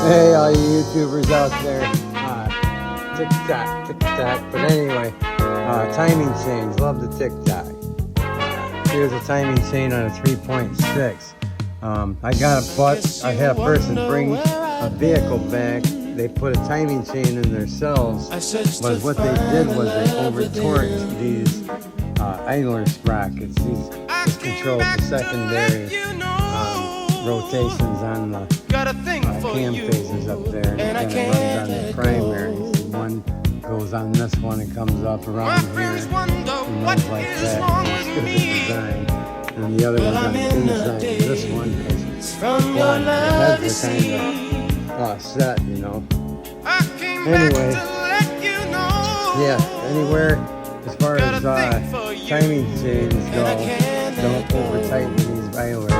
Hey, all you YouTubers out there, TikTok, TikTok. But anyway, timing chains, love the TikTok. Here's a timing chain on a 3.6. I had a person bring a vehicle back. They put a timing chain in themselves, but what they did was they over-torqued these idler sprockets. These control the secondary rotations on the cam phases up there, and it runs on the primaries. One goes on this one and comes up around here, and goes like that. It's good design. And the other one's on the inside. This one is flying. The heads are kind of set, you know. Anyway, yeah, anywhere as far as timing chains go, don't over tighten these idlers.